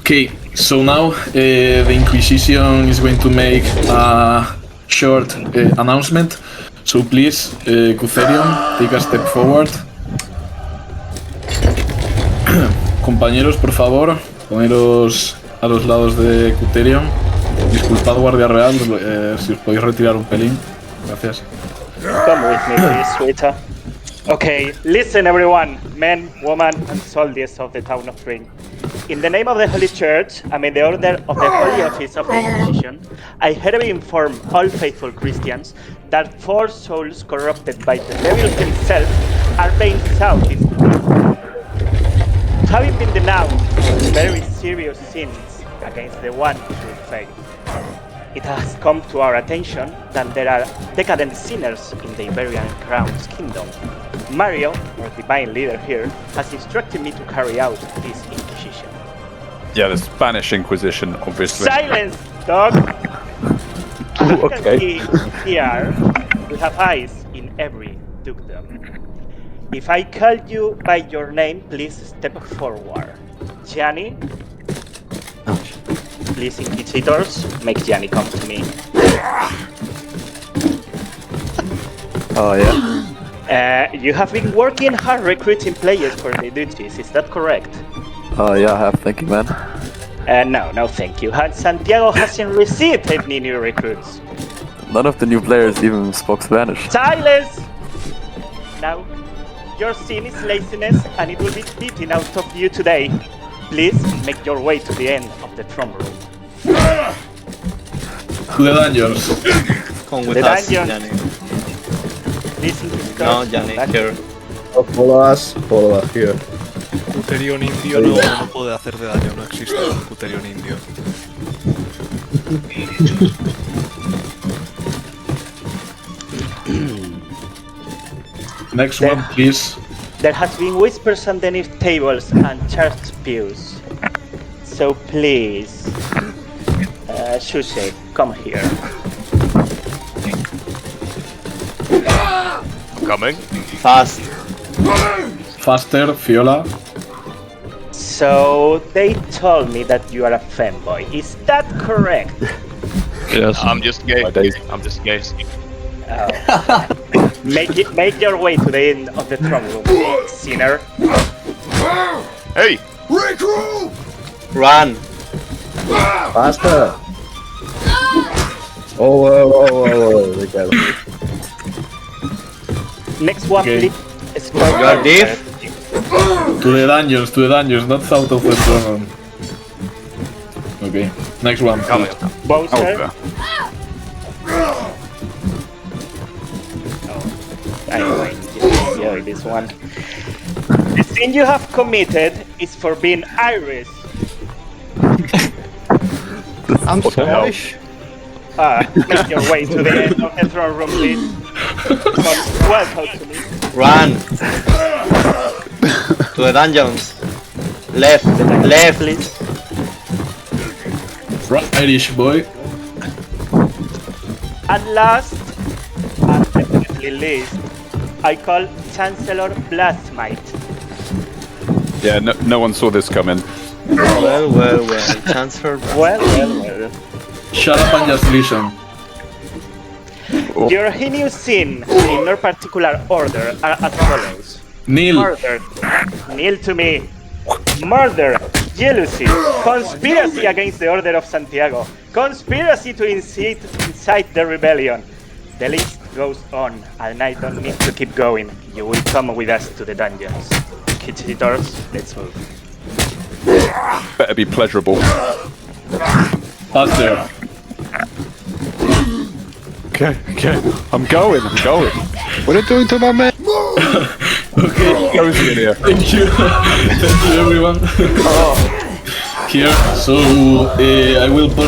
Okay, so now the Inquisition is going to make a short announcement. So please, Cutherion, take a step forward. Compañeros, por favor, poneros a los lados de Cutherion. Disculpad, Guardia Real, si os podéis retirar un pelín. Gracias. Come with me, please, sweetheart. Okay, listen everyone, men, women, and soldiers of the town of Ring. In the name of the Holy Church, and in the order of the Holy Office of the Inquisition, I hereby inform all faithful Christians that 4 souls corrupted by the devil himself are being sought in having been denounced for very serious sins against the one true faith. It has come to our attention that there are decadent sinners in the Iberian Crown's kingdom. Mario, our divine leader here, has instructed me to carry out this inquisition. Yeah, the Spanish Inquisition, obviously. Silence, dog! As you can Okay. see here, we have eyes in every dukedom. If I call you by your name, please step forward. Gianni? Please, Inquisitors, make Gianni come to me. Oh, yeah? You have been working hard recruiting players for the duchies, is that correct? Oh, yeah, I have. Thank you, man. No, thank you. Santiago hasn't received any new recruits. None of the new players even spoke Spanish. Silence! Now, your sin is laziness and it will be beaten out of you today. Please make your way to the end of the throne room. To the dungeons. Come with The us, dungeon. Gianni. Please, Inquisitors. No, Gianni, here. Follow us here. Cutherion indio no puede hacer de daño, no existe un Cutherion indio. Next one, please. There has been whispers underneath tables and church pews. So please, Shushe, come here. Coming. Fast. Faster, Fiola. So they told me that you are a fanboy. Is that correct? Yes. I'm just gay. My days. I'm just gay. Oh. Make your way to the end of the throne room, sinner. Hey! Run. Faster! Oh, they go. Next one, Okay. please. You are deaf? To the dungeons, not south of the throne room. Okay, next one. Coming. Bowser. I enjoy this one. The sin you have committed is for being Irish. I'm What the hell? Scottish. Make your way to the end of the throne room, please. Welcome to me. Run. To the dungeons. Left. Left. Please. Irish boy. At last, and definitely least, I call Chancellor Blastmite. Yeah, no one saw this coming. Well. Transfer. Well. Shut up and just listen. Oh. Your heinous sin, in no particular order, are as follows. Neil. Murder. Kneel to me. Murder. Jealousy. Conspiracy against the Order of Santiago. Conspiracy to incite the rebellion. The list goes on, and I don't need to keep going. You will come with us to the dungeons. Inquisitors, let's move. Better be pleasurable. Faster. Okay. I'm going. What are you doing to my man? Okay. Cozy in here. Thank you. Thank you, everyone. Here, so I will post